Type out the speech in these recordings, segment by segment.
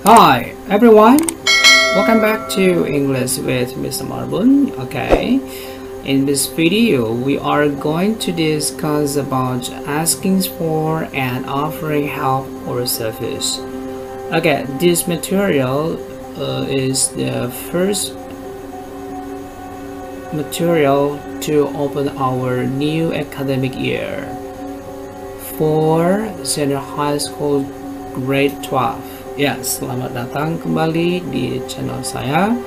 Hi everyone, welcome back to English with Mr. Marbun. Okay, in this video we are going to discuss about asking for and offering help or service. Okay, this material is the first material to open our new academic year for senior high school grade 12. Ya, selamat datang kembali di channel saya.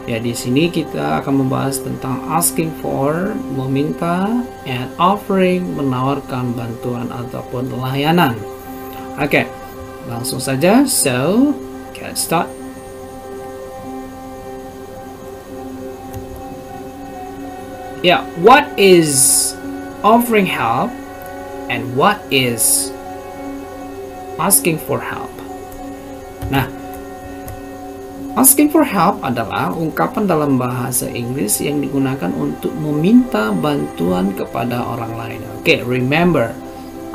Ya, di sini kita akan membahas tentang asking for, meminta, and offering, menawarkan bantuan ataupun layanan. Oke, langsung saja. So, get start. Ya, what is offering help and what is asking for help? Nah, asking for help adalah ungkapan dalam bahasa Inggris yang digunakan untuk meminta bantuan kepada orang lain. Oke, remember,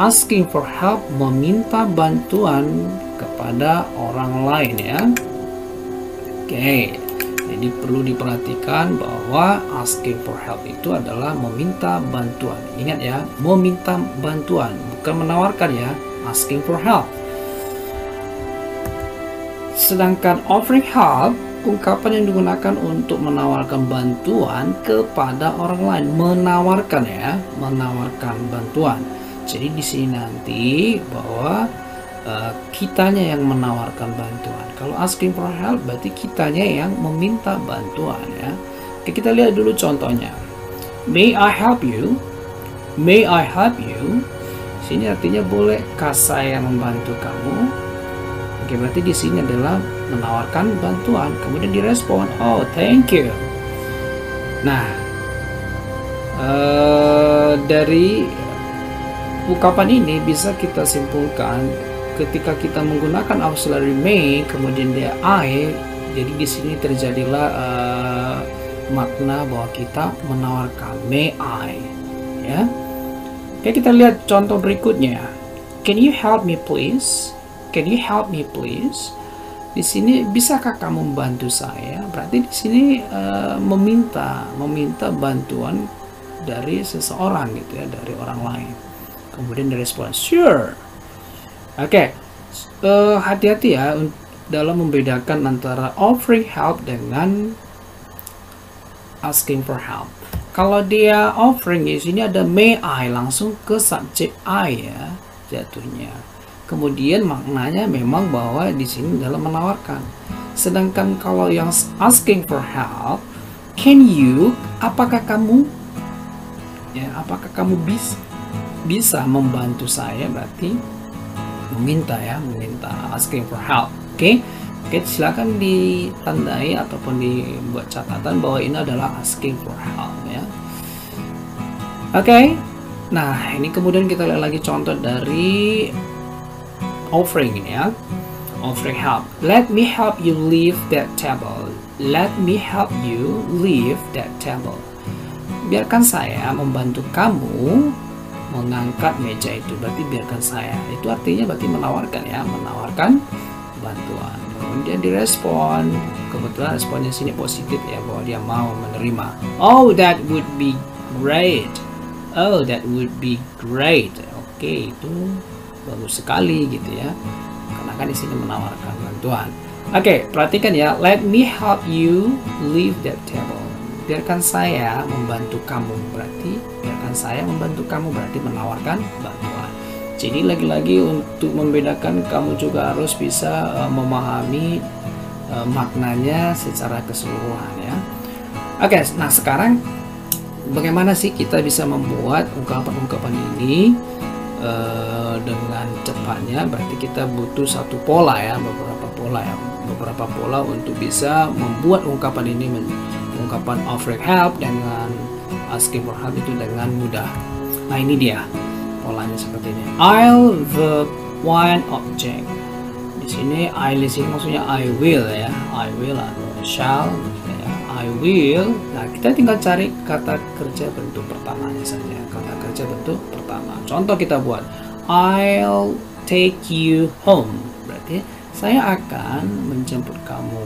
asking for help, meminta bantuan kepada orang lain ya. Oke, jadi perlu diperhatikan bahwa asking for help itu adalah meminta bantuan. Ingat ya, meminta bantuan, bukan menawarkan ya, asking for help. Sedangkan offering help, ungkapan yang digunakan untuk menawarkan bantuan kepada orang lain, menawarkan ya, menawarkan bantuan. Jadi di sini nanti bahwa kitanya yang menawarkan bantuan. Kalau asking for help berarti kitanya yang meminta bantuan ya. Oke, kita lihat dulu contohnya. May I help you? May I help you? Sini artinya bolehkah saya membantu kamu? Oke, berarti di sini adalah menawarkan bantuan, kemudian direspon, oh thank you. Nah, dari ungkapan ini bisa kita simpulkan ketika kita menggunakan auxiliary may, kemudian dia I, jadi di sini terjadilah makna bahwa kita menawarkan may I, ya. Oke, kita lihat contoh berikutnya. Can you help me please? Can you help me please? Di sini bisakah kamu membantu saya? Berarti di sini meminta bantuan dari seseorang gitu ya, dari orang lain. Kemudian direspon sure. Oke, hati-hati ya dalam membedakan antara offering help dengan asking for help. Kalau dia offering di sini ada may I, langsung ke subjek I ya jatuhnya. Kemudian maknanya memang bahwa di sini dalam menawarkan. Sedangkan kalau yang asking for help, can you, apakah kamu ya, apakah kamu bisa membantu saya, berarti meminta ya, meminta, asking for help. Oke, silakan ditandai ataupun dibuat catatan bahwa ini adalah asking for help ya. Oke. Nah, ini kemudian kita lihat lagi contoh dari offering ini ya. Offering help. Let me help you leave that table. Let me help you leave that table. Biarkan saya membantu kamu mengangkat meja itu. Berarti biarkan saya. Itu artinya berarti menawarkan ya, menawarkan bantuan. Kemudian direspon. Kebetulan responnya sini positif ya, bahwa dia mau menerima. Oh, that would be great. Oh, that would be great. Oke, itu bagus sekali gitu ya, karena kan di sini menawarkan bantuan. Oke, perhatikan ya, let me help you leave that table. Biarkan saya membantu kamu, berarti biarkan saya membantu kamu berarti menawarkan bantuan. Jadi lagi-lagi untuk membedakan, kamu juga harus bisa memahami maknanya secara keseluruhan ya. Oke, nah sekarang bagaimana sih kita bisa membuat ungkapan-ungkapan ini dengan cepatnya? Berarti kita butuh satu pola ya, beberapa pola untuk bisa membuat ungkapan ini, ungkapan offering help dengan asking for help itu dengan mudah. Nah, ini dia polanya seperti ini. I'll verb one object. Di sini I di sini maksudnya I will ya, I will atau shall gitu ya. I will. Nah, kita tinggal cari kata kerja bentuk pertamanya saja. Kata kerja bentuk pertama. Contoh kita buat I'll take you home. Berarti Saya akan menjemput kamu,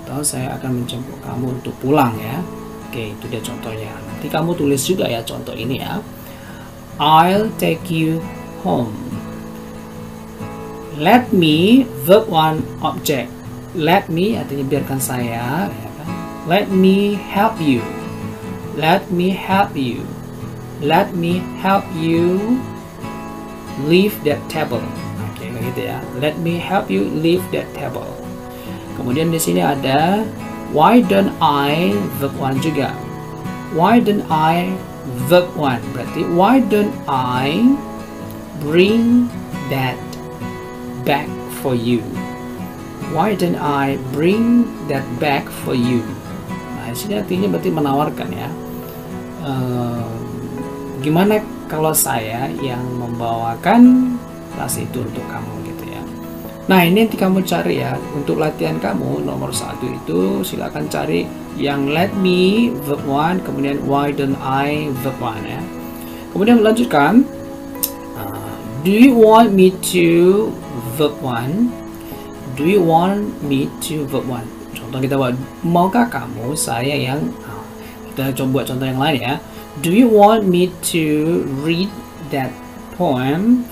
atau saya akan menjemput kamu untuk pulang ya. Oke, itu dia contohnya. Nanti kamu tulis juga ya contoh ini ya. I'll take you home. Let me, verb 1 object. Let me artinya biarkan saya ya kan? Let me help you. Let me help you. Let me help you leave that table. Oke, begitu ya. Let me help you leave that table. Kemudian di sini ada why don't I, verb 1 juga. Why don't I, verb 1. Berarti why don't I bring that bag for you. Why don't I bring that bag for you? Nah, di sini artinya berarti menawarkan ya. Gimana kalau saya yang membawakan tas itu untuk kamu gitu ya. Nah, ini nanti kamu cari ya. Untuk latihan kamu nomor 1 itu silakan cari yang let me verb 1, kemudian why don't I verb 1 ya. Kemudian melanjutkan do you want me to verb 1? Do you want me to verb 1? Contoh kita buat, maukah kamu saya yang kita coba buat contoh yang lain ya. Do you want me to read that poem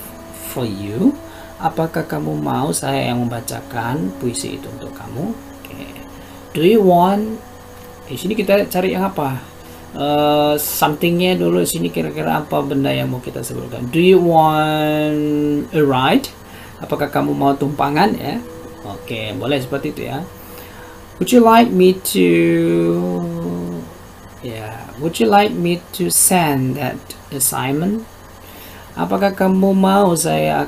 for you? Apakah kamu mau saya yang membacakan puisi itu untuk kamu? Okay. Do you want? Di sini kita cari yang apa? Somethingnya dulu. Sini kira-kira apa benda yang mau kita sebutkan? Do you want a ride? Apakah kamu mau tumpangan ya? Oke, boleh seperti itu ya. Would you like me to would you like me to send that assignment? Apakah kamu mau saya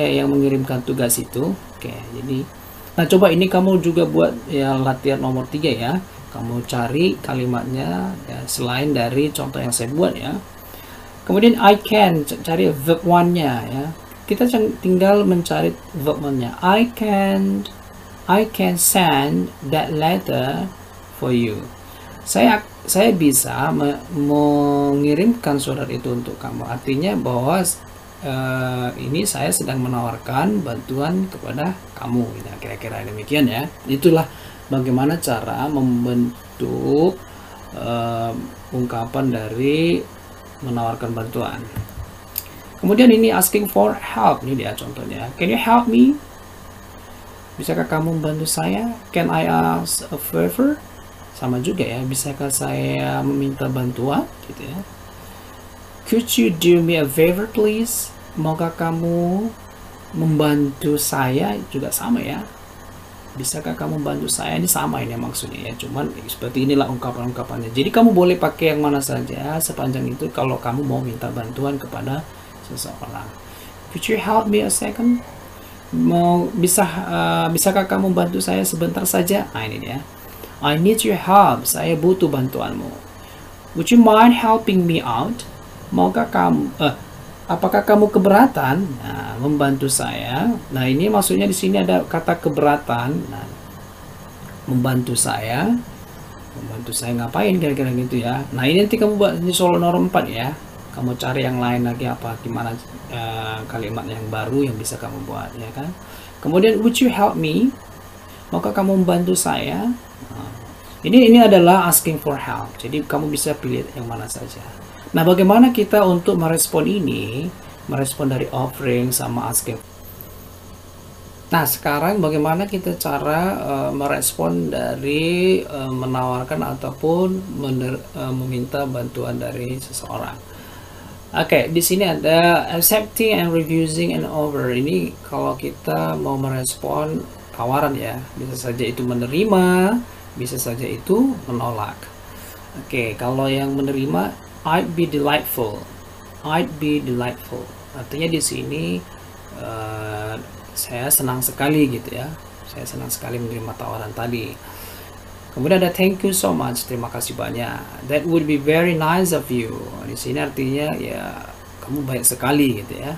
yang mengirimkan tugas itu? Oke, jadi nah coba ini kamu juga buat ya latihan nomor 3 ya. Kamu cari kalimatnya ya, selain dari contoh yang saya buat ya. Kemudian I can, cari verb 1-nya ya. Kita tinggal mencari verb 1-nya. I can send that letter for you. Saya bisa mengirimkan surat itu untuk kamu. Artinya bahwa ini saya sedang menawarkan bantuan kepada kamu. Nah, kira-kira demikian ya. Itulah bagaimana cara membentuk ungkapan dari menawarkan bantuan. Kemudian ini asking for help, ini dia contohnya. Can you help me? Bisakah kamu membantu saya? Can I ask a favor? Sama juga ya, bisakah saya meminta bantuan? Gitu ya. Could you do me a favor please? Maukah kamu membantu saya? Juga sama ya. Bisakah kamu membantu saya? Ini sama ini maksudnya ya. Cuman seperti inilah ungkapan-ungkapannya. Jadi kamu boleh pakai yang mana saja sepanjang itu kalau kamu mau minta bantuan kepada seseorang. Could you help me a second? Bisakah kamu bantu saya sebentar saja? Nah, ini dia. I need your help. Saya butuh bantuanmu. Would you mind helping me out? Maukah kamu apakah kamu keberatan membantu saya? Nah, ini maksudnya di sini ada kata keberatan. Nah, membantu saya ngapain kira-kira gitu ya. Nah, ini nanti kamu buat ini soal nomor 4 ya. Kamu cari yang lain lagi apa gimana kalimat yang baru yang bisa kamu buat ya kan. Kemudian would you help me? Maukah kamu membantu saya? Ini adalah asking for help. Jadi kamu bisa pilih yang mana saja. Nah, bagaimana kita untuk merespon ini? Merespon dari offering sama asking. Nah, sekarang bagaimana kita cara merespon dari menawarkan ataupun meminta bantuan dari seseorang. Oke, di sini ada accepting and refusing and offer. Ini kalau kita mau merespon tawaran ya, bisa saja itu menerima, bisa saja itu menolak. Oke, kalau yang menerima, I'd be delightful. I'd be delightful. Artinya di sini saya senang sekali gitu ya. Saya senang sekali menerima tawaran tadi. Kemudian ada thank you so much, terima kasih banyak. That would be very nice of you. Di sini artinya ya kamu baik sekali gitu ya.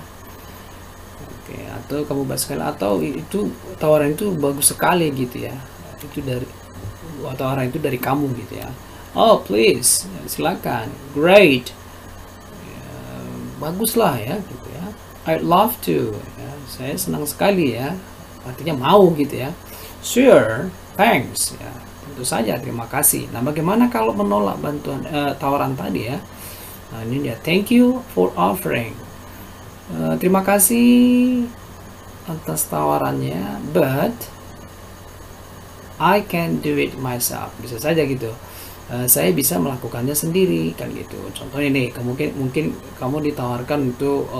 Oke, atau kamu baik sekali atau itu tawaran itu bagus sekali gitu ya. Itu dari tawaran itu dari kamu gitu ya. Oh please, silakan. Great. Ya, baguslah ya gitu ya. I'd love to. Ya. saya senang sekali ya, artinya mau gitu ya. Sure, thanks ya, tentu saja terima kasih. Nah, bagaimana kalau menolak bantuan tawaran tadi ya? Nah, ini dia, thank you for offering. Terima kasih atas tawarannya, but I can do it myself. Bisa saja gitu. Saya bisa melakukannya sendiri kan gitu. Contohnya nih, mungkin kamu ditawarkan untuk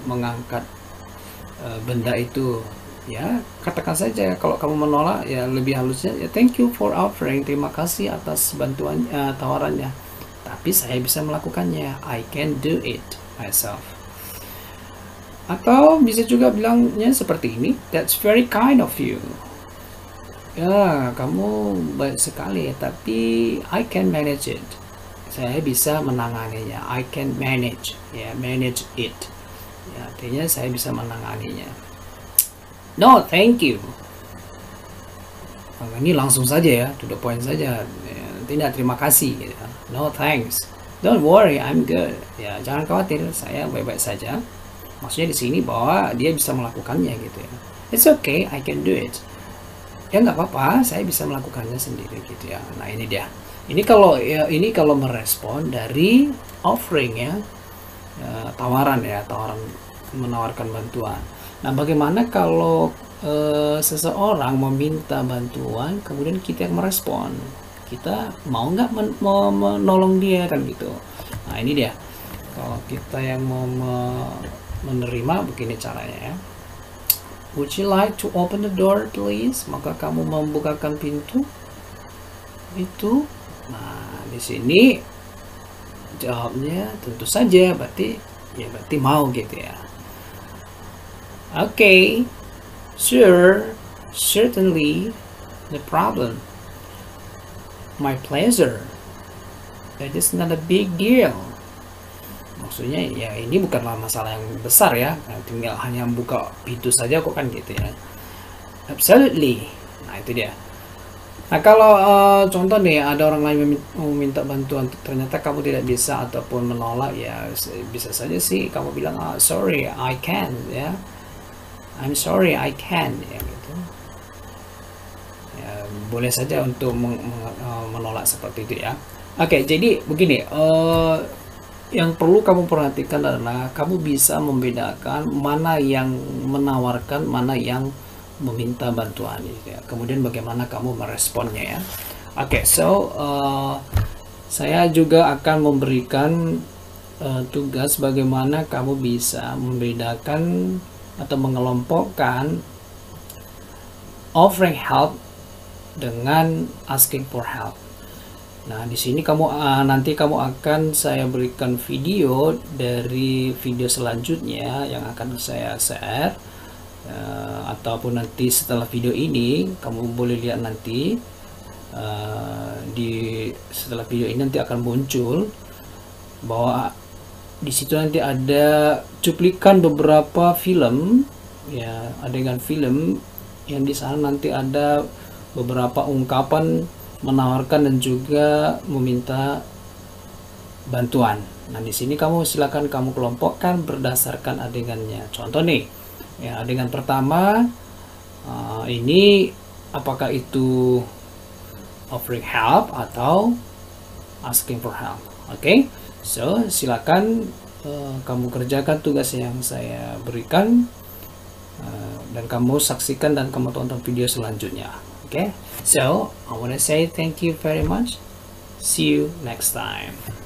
mengangkat benda itu, ya katakan saja kalau kamu menolak ya lebih halusnya ya, thank you for offering, terima kasih atas bantuan tawarannya, tapi saya bisa melakukannya, I can do it myself. Atau bisa juga bilangnya seperti ini, that's very kind of you. Ya, kamu baik sekali, tapi I can manage it. Saya bisa menanganinya. I can manage, ya, manage it. Ya, artinya saya bisa menanganinya. No, thank you. Ini langsung saja ya, to the point saja. Ya, tidak, terima kasih. Gitu. No, thanks. Don't worry, I'm good. Ya, jangan khawatir, saya baik-baik saja. Maksudnya di sini bahwa dia bisa melakukannya gitu ya. It's okay, I can do it. Ya nggak apa-apa, saya bisa melakukannya sendiri gitu ya. Nah ini dia. Ini kalau merespon dari offering ya, tawaran menawarkan bantuan. Nah bagaimana kalau seseorang meminta bantuan, kemudian kita yang merespon, kita mau nggak menolong dia kan gitu. Nah ini dia. Kalau kita yang mau menerima, begini caranya ya. Would you like to open the door, please? Maka kamu membukakan pintu itu. Nah, di sini jawabnya tentu saja, berarti mau gitu ya. Okay, sure, certainly, no problem. My pleasure. That is not a big deal. Maksudnya ya ini bukanlah masalah yang besar ya, tinggal hanya buka pintu saja kok kan gitu ya. Absolutely. Nah itu dia. Nah kalau contoh nih ada orang lain meminta bantuan, ternyata kamu tidak bisa ataupun menolak ya, bisa saja sih kamu bilang sorry I can ya, I'm sorry I can ya gitu. Ya, boleh saja untuk menolak seperti itu ya. Oke, jadi begini. Yang perlu kamu perhatikan adalah kamu bisa membedakan mana yang menawarkan, mana yang meminta bantuan ya. Kemudian bagaimana kamu meresponnya ya. Oke, so saya juga akan memberikan tugas bagaimana kamu bisa membedakan atau mengelompokkan offering help dengan asking for help. Nah, di sini nanti kamu akan saya berikan video dari video selanjutnya yang akan saya share, ataupun nanti setelah video ini kamu boleh lihat nanti setelah video ini nanti akan muncul bahwa di situ nanti ada cuplikan beberapa film ya, adegan film yang di sana nanti ada beberapa ungkapan menawarkan dan juga meminta bantuan. Nah, di sini silakan kamu kelompokkan berdasarkan adegannya. Contoh nih, ya adegan pertama ini apakah itu offering help atau asking for help. Oke, so silakan kamu kerjakan tugas yang saya berikan dan kamu saksikan dan kamu tonton video selanjutnya. Okay, so I want to say thank you very much. See you next time.